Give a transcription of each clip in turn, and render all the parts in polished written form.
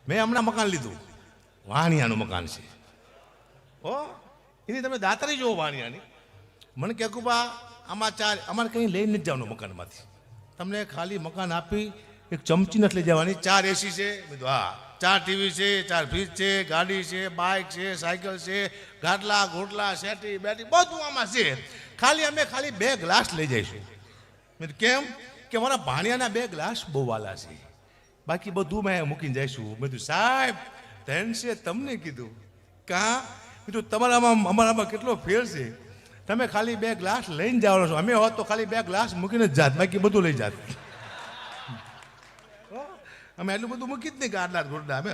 મેં હમણાં મકાન લીધું, વાણિયાનું મકાન છે. ઓ એની તમે દાતારી જુઓ વાણિયાની. મને કે કુબા આમાં ચાર અમારે કંઈ લઈને નથી જવાનું મકાનમાંથી, તમને ખાલી મકાન આપી એક ચમચી નથી લઈ જવાની. 4 AC છે, બધું હા, 4 TV છે, 4 ફ્રીજ છે, ગાડી છે, બાઇક છે, સાયકલ છે, ગાટલા ઘોટલા શેટી બેટી બધું આમાં છે. અમે ખાલી 2 ગ્લાસ લઈ જઈશું. મેં કેમ કે મારા ભાણિયાના 2 ગ્લાસ બહુ વાલા છે, બાકી બધું મેં મૂકીને જઈશું. મેં કીધું સાહેબ ધનશે તમને કીધું કાં કીધું તમારામાં અમારામાં કેટલો ફેર છે. તમે ખાલી 2 ગ્લાસ લઈને જવાનો છો, અમે હોત તો ખાલી 2 ગ્લાસ મૂકીને જ જાત, બાકી બધું લઈ જાત. અમે એટલું બધું મૂકી જ નહીં કે આટલા ગોરડા. અમે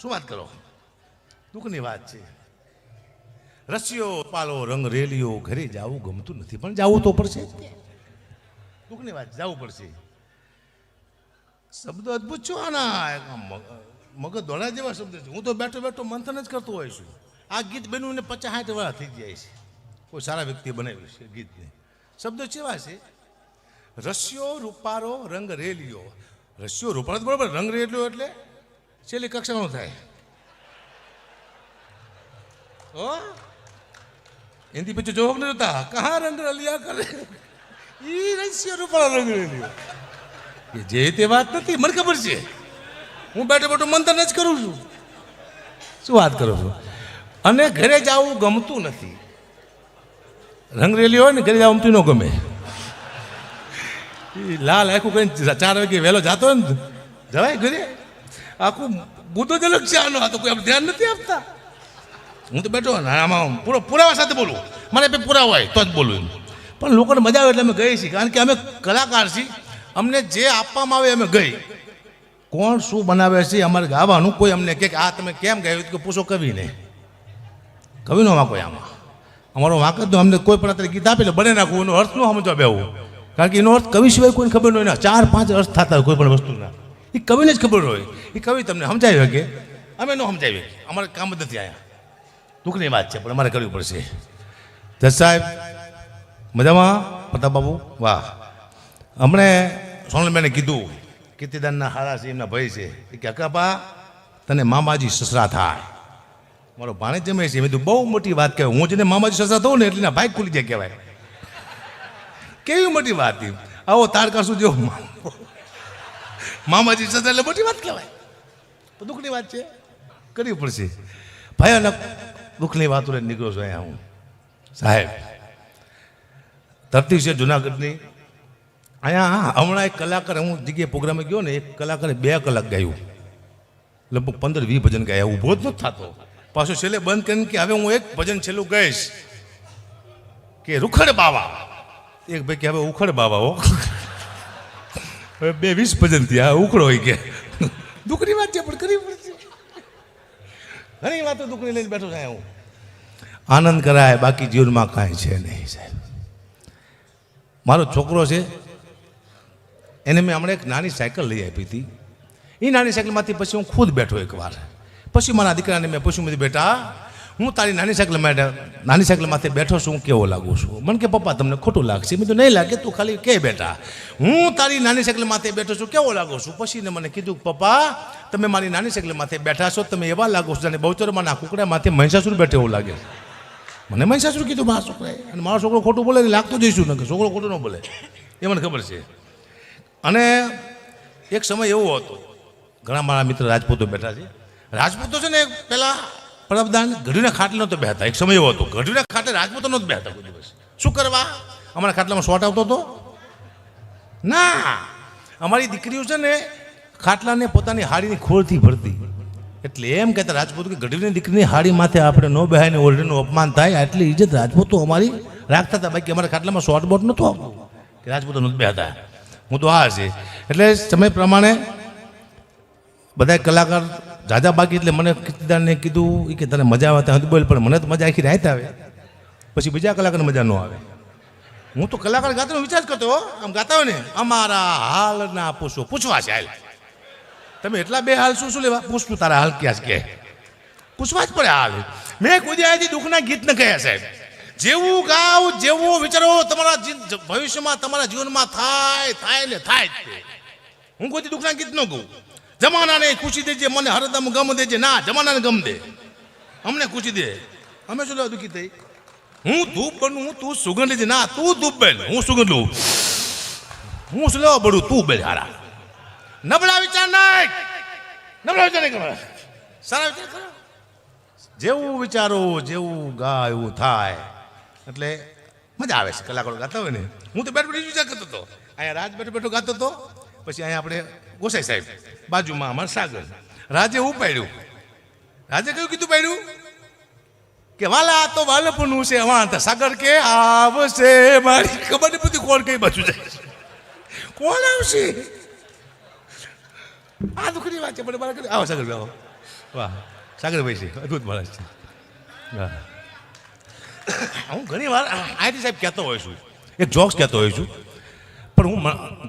શું વાત કરો, દુઃખની વાત છે. રસિયો પાલો રંગ રેલિયો, ઘરે જવું ગમતું નથી પણ જવું તો પડશે. દુઃખની વાત, જવું પડશે. શબ્દો અદભુત છો આના, મગજ દોડા જેવા શબ્દ છે. હું તો બેઠો બેઠો મંથન જ કરતો હોઈશ છું. આ ગીત બન્યું 50-60 વર્ષ થઈ જાય છે. કોઈ સારા વ્યક્તિએ બનાવ્યું છે ગીતને. શબ્દો કેવા છે? રસિયો રૂપારો રંગ રેલિયો. રસિયો રૂપારો બરોબર, રંગ રેલિયો એટલે છેલ્લી કક્ષાનો થાય. ઓ એની પછી જોગ ન જોતા કહા રંગ રલિયા કરે, ઈ રસિયો રૂપારો રંગ રેલિયો. એ જે તે વાત નથી, મને ખબર છે. હું બેઠો બેઠો મંથન જ કરું છું. શું વાત કરો છો? અને ઘરે જવું ગમતું નથી. રંગ રેલી હોય ને ઘરે જવું ગમતું ન ગમે. લાલ આખું કઈ 4 વાગે વહેલો જતો હોય ને જવાય ઘરે, આખું બુદ્ધો જ અલગ છે આનો. આ તો કોઈ ધ્યાન નથી આપતા. હું તો બેઠો આમાં પુરાવા સાથે બોલું, મારે પુરાવા હોય તો જ બોલું. પણ લોકોને મજા આવે એટલે અમે ગઈ છીએ, કારણ કે અમે કલાકાર છીએ. અમને જે આપવામાં આવે અમે ગઈ. કોણ શું બનાવે છે અમારે ગાવાનું, કોઈ અમને કે આ તમે કેમ ગાયું કે પૂછો કવિને. કવિનો વાંકો આમાં અમારો વાંક જ. અમને કોઈ પણ અત્યારે ગીત આપે એટલે બને નાખવું, એનો અર્થ ન સમજવા બેવું, કારણ કે એનો અર્થ કવિ સિવાય કોઈને ખબર ન હોય. 4-5 અર્થ થતા હોય કોઈ પણ વસ્તુના, એ કવિને જ ખબર હોય. એ કવિ તમને સમજાવી શકે, અમે ન સમજાવી. અમારે કામ જ નથી આવ્યા. દુઃખની વાત છે પણ અમારે કરવી પડશે. જજ સાહેબ મજામાં? પ્રતાપ બાબુ વાહ. હમણે સોનલબેને કીધું કીર્તિદાનના હારા છે, એમના ભાઈ છે, એ કે અકાપા તને મામાજી સસરા થાય. મારો ભાણે જમે છે. મેં તો બહુ મોટી વાત કહેવાય. હું જેને મામાજી સસરા થઉં ને એટલે ના ભાઈ ખુલી જાય કહેવાય. કેવી મોટી વાત. આવો તારકાસુ જેવો મામાજી સસરા એટલે મોટી વાત કહેવાય. તો દુઃખની વાત છે, કરવી પડશે. ભયાનક દુઃખની વાતો લઈને નીકળ્યો છું અહીંયા હું. સાહેબ ધરતી છે જુનાગઢની. અહીંયા હમણાં એક કલાકાર, હું જગ્યાએ પ્રોગ્રામે ગયો ને, એક કલાકારે 2 કલાક ગાયું, લગભગ 15-20 ભજન ગાયા. ઊભો જ નથી થતો. પાછો છેલ્લે બંધ કરીને કે હવે હું એક ભજન છેલ્લું ગઈશ કે રૂખડ બાવા. એક ભાઈ કે હવે ઉખડ બાવા હો. હવે 20 ભજન થયા, ઉખડો હોય કે. દુઃખની વાત છે પણ કરવી પડશે. ઘણી વાતો દુઃખની લઈને બેઠો છે હું. આનંદ કરાય બાકી જીવનમાં કાંઈ છે નહીં સાહેબ. મારો છોકરો છે, એને મેં હમણાં એક નાની સાયકલ લઈ આપી હતી. એ નાની સાયકલમાંથી પછી હું ખુદ બેઠો એકવાર. પછી મારા દીકરાને મેં પૂછ્યું, મેં બેટા હું તારી નાની સાયકલમાંથી બેઠો છું, હું કેવો લાગુ છું? મને કે પપ્પા તમને ખોટું લાગશે. મેં તો નહીં લાગે, તું ખાલી કે બેટા હું તારી નાની સાયકલમાંથી બેઠો છું, કેવો લાગુ છું? પછી ને મને કીધું પપ્પા તમે મારી નાની સાયકલમાંથી બેઠા છો, તમે એવા લાગો છો જાણે બહુચરમાંના કુકડામાંથી મહિષાસુર બેઠો એવું લાગે. મને મહિષાસુર કીધું મારા છોકરાએ. અને મારો છોકરો ખોટું બોલે લાગતો જઈશું ને કે છોકરો ખોટું ન બોલે, એ મને ખબર છે. અને એક સમય એવો હતો, ઘણા મારા મિત્ર રાજપૂતો બેઠા છે. રાજપૂતો છે ને પેલા પ્રતાપદાન ગઢીના ખાટલે નહોતો બેહતા. એક સમય એવો હતો, ગઢીના ખાટલે રાજપૂતો નહોતો બેહતા કોઈ દિવસ. શું કરવા? અમારા ખાટલામાં શોર્ટ આવતો હતો ના. અમારી દીકરીઓ છે ને ખાટલાને પોતાની હાડીની ખોળથી ભરતી. એટલે એમ કહેતા રાજપૂતો કે ગઢવીની દીકરીની હાડી માથે આપણે ન બેહાય ને ઓરડીનું અપમાન થાય, આટલી ઇજ્જત રાજપૂતો અમારી રાખતા હતા. બાકી અમારા ખાટલામાં શોર્ટ બોટ નહોતું આવતું કે રાજપૂતો નહોતું બેહતા. હું તો આ છે. એટલે સમય પ્રમાણે બધા કલાકાર જાજા બાકી. એટલે મને કીર્તિદાનને કીધું એ કે તને મજા આવે ત્યાં બોલ, પણ મને તો મજા આખી રાત આવે, પછી બીજા કલાકારને મજા ન આવે. હું તો કલાકાર ગાતાનો વિચાર કરતો, આમ ગાતા હોય ને અમારા હાલ ના પૂછો, પૂછવા છે હાલ તમે એટલા 2 હાલ શું લેવા? પૂછતું તારા હાલ ક્યાં કે પૂછવા જ પડે હાલ. મેં કોઈ આજે દુઃખના ગીત ન ગયા સાહેબ. જેવું ગાવ જેવું વિચારો તમારા ભવિષ્યમાં તમારા જીવનમાં થાય ને થાય. હું કોઈ દુઃખના ગીત ન ગાઉં. જમાનાને ખુશી દેજે, મને હરદમ ગમ દેજે. ના, જમાનાને ગમ દે, અમને ખુશી દે. અમે શું લેવા દુઃખી થઈ? હું ધૂપ બનું, તું સુગંધ લેજે. ના, તું ધૂપ બેન, હું સુગંધ લઉં. હું શું લેવા બળું, તું બેન. હારા નબળા વિચાર નહીં, નબળા વિચાર નહીં કરવા, સારા વિચાર કરો. જેવું વિચારો જેવું ગા એવું થાય. એટલે મજા આવે છે કલાકારો ગાતા હોય ને. હું તો બેઠો વિચાર કરતો હતો, અહીંયા રાજ બેઠો બેઠો ગાતો હતો. પછી અહીંયા આપણે ગોસાઈ સાહેબ બાજુમાં અમારા સાગર. રાજે હું પાડ્યું, રાજે કયું કીધું પાડ્યું કે વાલા તો વાલપનું છે વાંધા. સાગર કે આવશે, મારી ખબર નહીં પડતી કોણ કઈ બાજુ જાય, કોણ આવશે. આ દુઃખની વાત છે, પણ મારા આવો સાગર, આવો. વાહ, સાગરભાઈ છે, અદભુત માણસ છે. હા, હું ઘણી વાર આઈટી સાહેબ કહેતો હોઉં છું, એક જોક્સ કહેતો હોઉં છું, પણ હું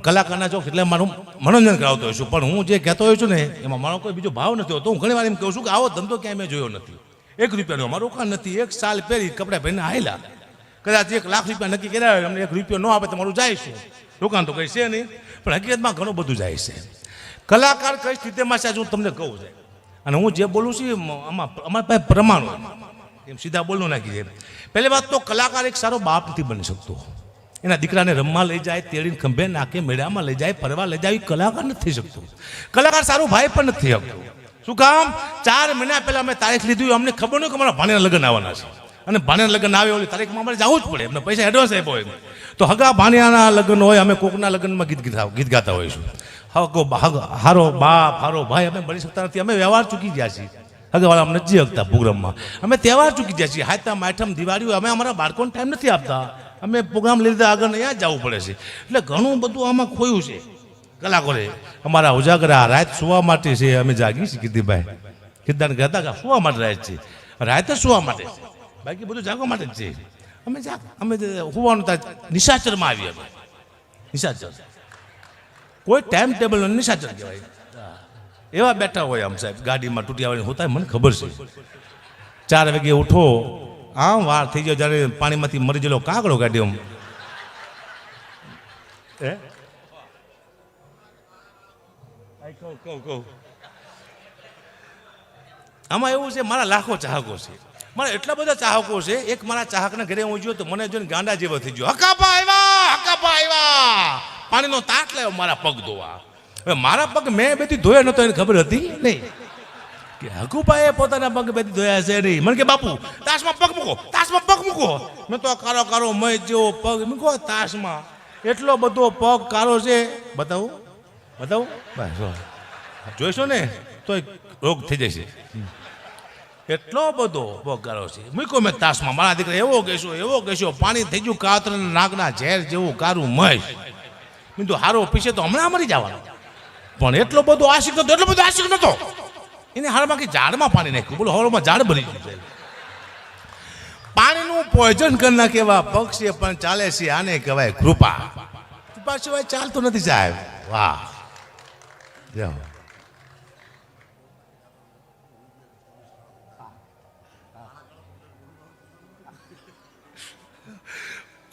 કલાકારના જોક્સ એટલે મારું મનોરંજન કરાવતો હોઉં છું. પણ હું જે કહેતો હોઉં છું ને એમાં મારો કોઈ બીજો ભાવ નથી હોતો. હું ઘણી વાર એમ કહું છું કે આવો ધંધો ક્યાંય મેં જોયો નથી. 1 રૂપિયાનું અમારું રોકાણ નથી. 1 સાલ પહેરી કપડાં પહેરીને આવેલા, કદાચ 1 લાખ રૂપિયા નક્કી કર્યા હોય, અમને 1 રૂપિયો ન આપે તમારું જાય છે. રોકાણ તો કંઈ છે નહીં, પણ હકીકતમાં ઘણું બધું જાય છે. કલાકાર કઈ સ્થિતિમાં છે હું તમને કહું છે. અને હું જે બોલું છું આમાં અમારી પાસે પ્રમાણ હોય, એમ સીધા બોલવું નાખી છે. પહેલી વાત તો કલાકાર એક સારો બાપ નથી બની શકતો. એના દીકરાને રમવા લઈ જાય, તેડીને ખંભે નાખે, મેળામાં લઈ જાય, ફરવા લઈ જાય, કલાકાર નથી થઈ શકતો. કલાકાર સારો ભાઈ પણ નથી શકતો. શું કામ? 4 મહિના પહેલા અમે તારીખ લીધી, અમને ખબર નહીં કે અમારા ભાણેના લગ્ન આવવાના છે. અને ભાણેના લગ્ન આવે ઓલી તારીખમાં અમારે જવું જ પડે, એમને પૈસા એડવાન્સ આપ્યો હોય. તો હગા ભાણિયાના લગ્ન હોય, અમે કોકના લગ્નમાં ગીત ગાતા હોઈશું. હારો બાપ, હારો ભાઈ અમે બની શકતા નથી. અમે વ્યવહાર ચૂકી ગયા છીએ. હગાવાળા અમને નથી હકતા પ્રોગ્રામમાં. અમે તહેવાર ચૂકી ગયા છીએ. હાથમ આઠમ દિવાળી અમે અમારા બાળકોને ટાઈમ નથી આપતા. અમે પ્રોગ્રામ લીધા આગળ અહીંયા જવું પડે છે. એટલે ઘણું બધું આમાં ખોયું છે. કલાકોરે અમારા ઉજાગરા રાત સુવા માટે છે. અમે જાગી છીએ કીર્તિભાઈ, કીર્તન કહેતા કે સુવા માટે રાત છે, રાતે સુવા માટે છે, બાકી બધું જાગવા માટે જ છે. અમે સુવાનું નિશાચરમાં આવીએ. અમે નિશાચર કોઈ ટાઈમ ટેબલ નિશાચર કહેવાય. એવા બેઠા હોય આમ સાહેબ ગાડીમાં તૂટી આવવાની હોતા મને ખબર છે. 4 વાગે ઉઠો, આમ વાર થઈ જાય જ્યારે પાણીમાંથી મરી ગયેલો કાગડો ગાડી આમ. કહું આમાં એવું છે, મારા લાખો ચાહકો છે, મારા એટલા બધા ચાહકો છે. એક મારા ચાહકના ઘરે હું જોયો તો મને જોઈને ગાંડા જેવો થઈ ગયો. હકાપા આવ્યા, હકાપા આવ્યા, પાણીનો તાટ લાવ્યો મારા પગ ધોવા. હવે મારા પગ મેં બેથી ધોયા નતો, એને ખબર હતી નહીં કે હકુભાઈએ પોતાના પગ બેથી ધોયા છે નહીં. મને કે બાપુ તાશમાં પગ મૂકો, તાશમાં પગ મૂકો. મેં તો કારો કારો મય જેવો પગ મૂકો તાશમાં. એટલો બધો પગ કારો છે. બતાવું બતાવું બસ જોઈશો ને તો રોગ થઈ જશે. એટલો બધો પગ કારો છે. મૂકો મેં તાશમાં. મારા દીકરા એવો કહેશો પાણી થઈ ગયું કાતર નાગના ઝેર જેવું કારું મય. મેં તો હારો પીછે તો હમણાં મરી જવાનો. પણ એટલો બધો આશિક નતો, એટલો બધો આશિક નતો. એને હારમાં કે ઝાડમાં પાણી નાખ્યું. બોલો હવામાં ઝાડ ભરી ગયું છે. પાણીનું પોઈઝન કરી નાખે એવા પક્ષી પણ ચાલે છે. આને કહેવાય કૃપા. કૃપા સિવાય ચાલતું નથી સાહેબ. વાહ.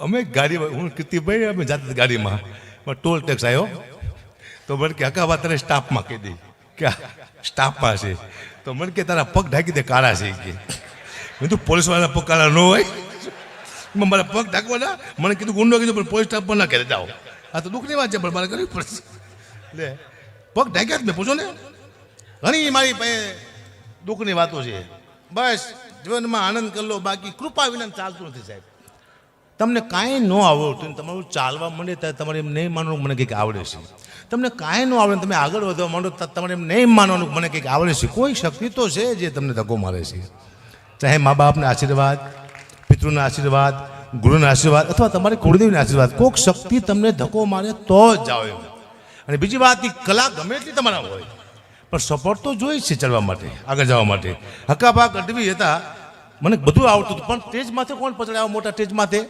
અમે ગાડીમાં, હું કીર્તિભાઈ અમે જાતા ગાડીમાં, ટોલ ટેક્સ આવ્યો તો મને કે હકા વાત તારે સ્ટાફમાં કહી દઈ કે સ્ટાફમાં છે. તો મને કે તારા પગ ઢાંકી દે, કાળા છે કે. મેં તું પોલીસવાળાના પગ કાળા ન હોય, મારા પગ ઢાંકવાના. મને કીધું ગુંડો કીધું પણ પોલીસ સ્ટાફ પણ ના કરે જાઓ. આ તો દુઃખની વાત છે, પણ મારે કરવી પડશે. એટલે પગ ઢાંક્યા જ મેં, પૂછો ને. ઘણી મારી પાસે દુઃખની વાતો છે. બસ જીવનમાં આનંદ કરી લો, બાકી કૃપા વિના ચાલતું નથી સાહેબ. તમને કાંઈ ન આવડતું, તમારું ચાલવા માંડે ત્યારે તમારે એમ નહીં માનવાનું મને કંઈક આવડે છે. તમને કાંઈ ન આવડે, તમે આગળ વધવા માંડો તમારે એમ નહીં માનવાનું મને કંઈક આવડે છે. કોઈ શક્તિ તો છે જે તમને ધક્કો મારે છે. ચાહે મા બાપના આશીર્વાદ, પિતૃના આશીર્વાદ, ગુરુના આશીર્વાદ અથવા તમારી કુળદેવીના આશીર્વાદ, કોઈક શક્તિ તમને ધક્કો મારે તો જ જાઓ એમ. અને બીજી વાત, કલા ગમે એટલી તમારા હોય પણ સપોર્ટ તો જોઈ છે ચાલવા માટે, આગળ જવા માટે. હકાભા ગઢવી હતા, મને બધું આવડતું હતું, પણ સ્ટેજ માથે કોણ પછડાવ્યા મોટા સ્ટેજ માથે?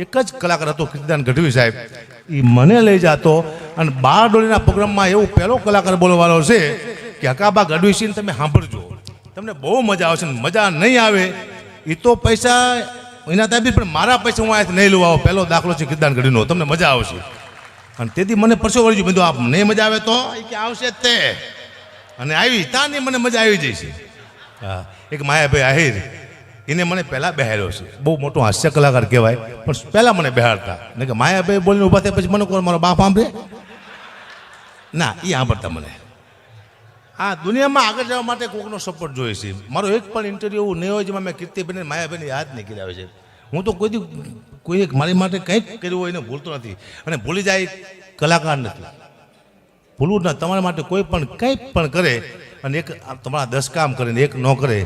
એક જ કલાકાર હતો, કીર્તિદાન ગઢવી સાહેબ. એ મને લઈ જતો અને બારડોલીના પ્રોગ્રામમાં એવું પહેલો કલાકાર બોલવાનો છે કે હકાભા ગઢવી સિંહ તમે સાંભળજો, તમને બહુ મજા આવશે. મજા નહીં આવે એ તો પૈસા એના તાબી, પણ મારા પૈસા હું અહીંયાથી નહીં લઉં. આવો પહેલો દાખલો છે કીર્તિદાન ગઢવીનો, તમને મજા આવશે. અને તેથી મને પરસો વળી ગયું, બધું આપ નહીં મજા આવે તો એ કે આવશે તે અને આવી તાની મને મજા આવી જાય છે. હા, એક માયાભાઈ આહિર એને મને પહેલાં બેહાર્યો છે. બહુ મોટો હાસ્ય કલાકાર કહેવાય, પણ પહેલાં મને બેહાડતા ને કે માયાભાઈ બોલીને ઊભા થયા પછી મને કોણ મારો બાપ સાંભળે ના, એ સાંભળતા મને. આ દુનિયામાં આગળ જવા માટે કોઈકનો સપોર્ટ જોઈએ છે. મારો એક પણ ઇન્ટરવ્યૂ એવું નહીં હોય જેમાં મેં કીર્તિબેન માયાભાઈને યાદ નહીં કર્યા છે. હું તો કોઈ એક મારી માટે કંઈક કર્યું હોય એને ભૂલતો નથી, અને ભૂલી જાય કલાકાર નથી. ભૂલવું ના, તમારા માટે કોઈ પણ કંઈક પણ કરે અને એક તમારા 10 કામ કરે ને એક ન કરે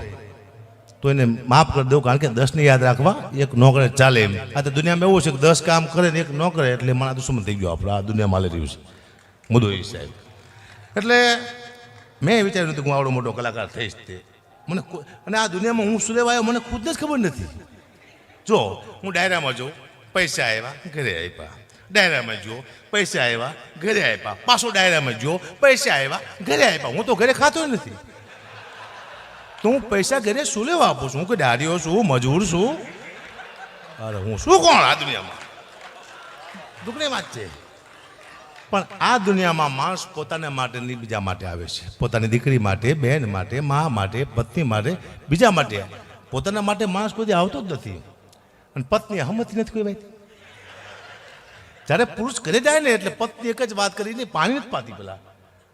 તો એને માફ કરી દઉં, કારણ કે 10ને યાદ રાખવા, એક ન કરે ચાલે એમ. આ તો દુનિયામાં એવું છે કે 10 કામ કરે ને એક ન કરે એટલે મારા દુશ્મન થઈ ગયો આપણે આ દુનિયામાં હાલી રહ્યું છે મુદોઈ સાહેબ. એટલે મેં વિચાર્યું હતું કે હું આવડો મોટો કલાકાર થઈશ. તે મને અને આ દુનિયામાં હું શું લેવા આવ્યો મને ખુદ જ ખબર નથી. જો હું ડાયરામાં જોઉં, પૈસા આવ્યા ઘરે આપ્યા, ડાયરામાં જો પૈસા આવ્યા ઘરે આપ્યા, પાછો ડાયરામાં જો પૈસા આવ્યા ઘરે આપ્યા. હું તો ઘરે ખાતો નથી, તો હું પૈસા ઘરે શું લેવા આપું છું? હું કે દાડીઓ છું, મજૂર છું? અરે હું શું કોણ આ દુનિયામાં? દુઃખની વાત છે. પણ આ દુનિયામાં માણસ પોતાના માટે નહીં બીજા માટે આવે છે. પોતાની દીકરી માટે, બહેન માટે, મા માટે, પત્ની માટે, બીજા માટે. પોતાના માટે માણસ કોઈ આવતો જ નથી. અને પત્ની હમતી નથી કોઈ ભાઈ. જ્યારે પુરુષ ઘરે જાય ને એટલે પત્ની એક જ વાત કરીને પાણી નથી પાતી. પેલા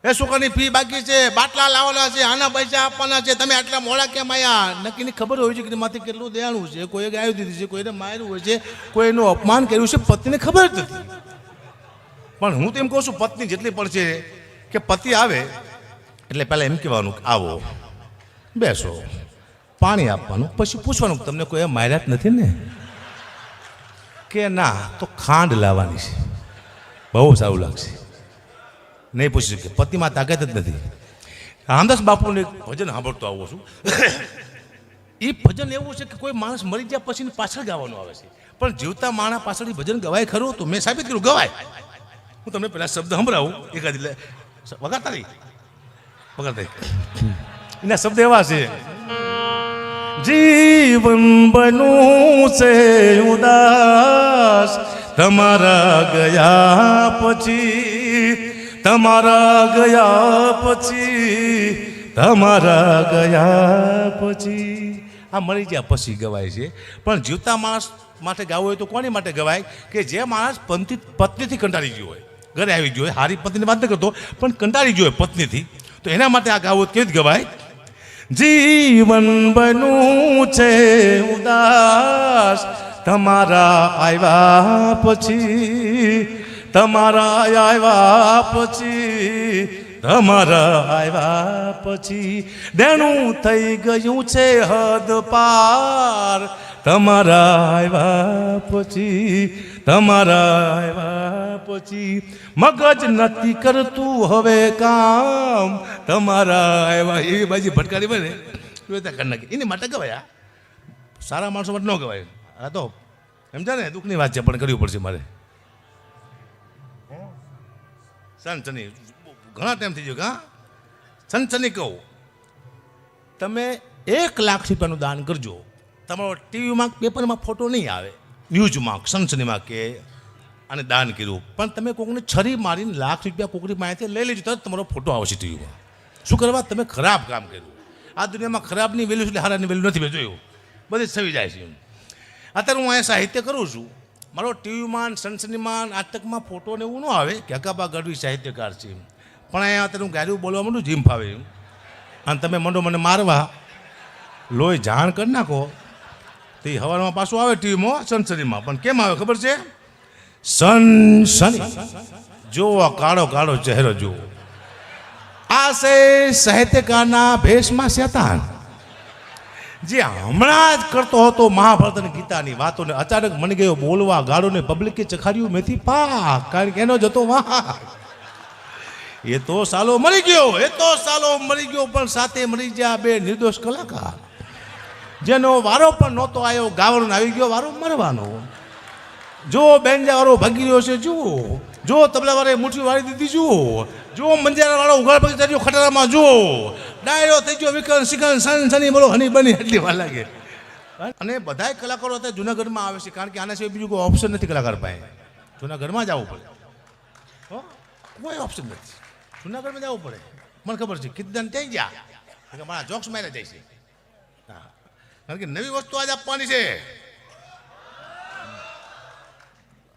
એ છોકરાની ફી બાકી છે, બાટલા લાવવાના છે, આના પૈસા આપવાના છે, તમે આટલા મોડા કેમ આવ્યા? નક્કીની ખબર હોય છે કે માથી કેટલું દેવાનું છે, કોઈએ ગાયું દીધી છે, કોઈને માર્યું હોય છે, કોઈનું અપમાન કર્યું છે, પત્નીને ખબર જ નથી. પણ હું તો એમ કહું છું પત્ની જેટલી પણ છે કે પતિ આવે એટલે પહેલાં એમ કહેવાનું કે આવો બેસો, પાણી આપવાનું, પછી પૂછવાનું તમને કોઈ માર્યા જ નથી ને? કે ના, તો ખાંડ લાવવાની છે, બહુ સારું લાગશે. નહીં પૂછી શકે, પતિમાં તાકાત જ નથી. રામદાસ બાપુનું એક ભજન સાંભળતો આવું છું. એ ભજન એવું છે કે કોઈ માણસ મરી ગયા પછી પાછળ ગાવાનું આવે છે, પણ જીવતા માણસ પાછળ ભજન ગવાય ખરું? તો મેં સાબિત કર્યું ગવાય. હું તમને પેલા શબ્દ સંભળાવું એકાદ વગાડતા નહીં વગાડતા એના શબ્દ એવા છે. જીવન બનું છે ઉદાસ તમારા ગયા પછી, તમારા ગયા પછી, તમારા ગયા પછી. આ મરી ગયા પછી ગવાય છે, પણ જીવતા માણસ માટે ગાવું હોય તો કોની માટે ગવાય? કે જે માણસ પત્નીથી કંટાળી ગયો હોય, ઘરે આવી ગયો હોય, હારી પત્નીની વાત ન કરતો પણ કંટાળી ગયો હોય પત્નીથી, તો એના માટે આ ગાવું કેવી રીતે ગવાય? જીવન બનું છે ઉદાસ તમારા આવ્યા પછી, તમારા આવ્યા પછી, તમારા આવ્યા પછી. દેણું થઈ ગયું છે હદ પાર તમારા આવ્યા પછી, તમારા આવ્યા પછી. મગજ નથી કરતું હવે કામ તમારા આવ્યા. એવી બાજી ભટકારી બને કરી નાખી. એની માટે ગવાય. સારા માણસો માટે ન ગવાય. આ તો સમજા ને, દુઃખની વાત છે પણ કરવી પડશે મારે. સનસની ઘણા ટાઈમ થઈ ગયો. હા, સનસની કહું, તમે 1 લાખ રૂપિયાનું દાન કરજો, તમારો ટીવીમાં પેપરમાં ફોટો નહીં આવે, ન્યૂઝમાં સનસનીમાં કે આને દાન કર્યું, પણ તમે કોઈકને છરી મારીને લાખ રૂપિયા કોકની માહિતી લઈ લેજો તો તમારો ફોટો આવશે ટીવીમાં. શું કરવા? તમે ખરાબ કામ કર્યું. આ દુનિયામાં ખરાબની વેલ્યુ એટલે હારાની વેલ્યુ નથી. મેં જોયું બધી થવી જાય છે. અત્યારે હું અહીંયા સાહિત્ય કરું છું, મારો ટીવીમાં, સનસનીમાં, નાટકમાં ફોટો ને એવું ન આવે કે હકાબા ગઢવી સાહિત્યકાર છે, પણ અહીંયા અત્યારે હું ગાડ્યું બોલવા માંડું જીમ ફાવે એમ, અને તમે મંડો મને મારવા, લોહી જાણ કરી નાખો તો એ હવારમાં પાછું આવે ટીવીમાં, સનસનીમાં. પણ કેમ આવે ખબર છે? સનસની જુઓ, કાળો કાળો ચહેરો જુઓ. આ છે સાહિત્યકારના ભેષમાં શેતાન, જે હમણાં જ કરતો હતો મહાભારત અને ગીતાની વાતોને અચાનક મને ગયો બોલવા, ગાળોને પબ્લિકે ચખાડ્યું મેથી પાક, કારણ કે એનો જતો વાહ. એ તો સાલો મરી ગયો, એ તો સાલો મરી ગયો, પણ સાથે મરી ગયા 2 નિર્દોષ કલાકાર, જેનો વારો પણ નહોતો આવ્યો ગાવાનો, આવી ગયો વારો મરવાનો. જો બેન્જાવાળો ભાગી રહ્યો છે જુઓ, જો તબલાવાળાએ મુઠ્ઠી વાળી દીધી જુઓ, જો મંજારાવાળો ઉઘાડ પગ ચડ્યો ખટારામાં જુઓ, ડાયરો થઈ ગયો વિકન સિકન સનસની બોલો હની બની એટલી વાર લાગે. અને બધાય કલાકારો અત્યારે જૂનાગઢમાં આવે છે, કારણ કે આના સિવાય બીજું કોઈ ઓપ્શન નથી કલાકાર પાસે. જૂનાગઢમાં જ આવવું પડે, કોઈ ઓપ્શન નથી, જૂનાગઢમાં જવું પડે. મને ખબર છે કીર્તન થઈ ગયા મારા જોક્સ મારે જાય છે હા કારણ કે નવી વસ્તુ આજ આપવાની છે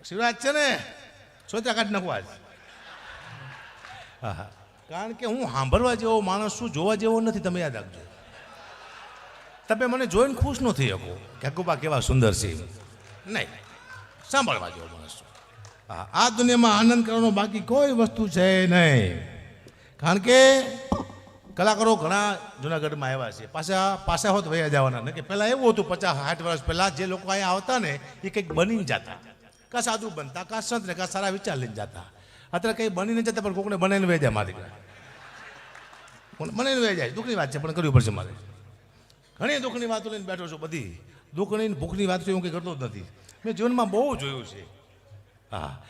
શિવરાજ છે ને સોચા કાઢી નાખવા આજ હા હા કારણ કે હું સાંભળવા જેવો માણસ છું જોવા જેવો નથી તમે યાદ રાખજો તમે મને જોઈને ખુશ ન થઈ શકો કે હકુબા કેવા સુંદર છે નહીં સાંભળવા જેવો માણસ છું હા આ દુનિયામાં આનંદ કરવાનો બાકી કોઈ વસ્તુ છે નહીં કારણ કે કલાકારો ઘણા જુનાગઢમાં આવ્યા છે પાછા હોત વયા જવાના ને કે પહેલાં એવું હતું 50-60 વર્ષ પહેલાં જે લોકો અહીંયા આવતા ને એ કંઈક બનીને જતા કાં સાધુ બનતા કાં સંત ને કાં સારા વિચાર લઈને જતા અત્યારે કંઈ બનીને જતા પણ કોકને બનાવીને વહી જાય મારી બનાવીને વહી જાય દુઃખની વાત છે પણ કરવી પડશે મારે ઘણી દુઃખની વાતો લઈને બેઠો છું બધી દુઃખની ભૂખની વાત હું કંઈ કરતો જ નથી મેં જીવનમાં બહુ જોયું છે હા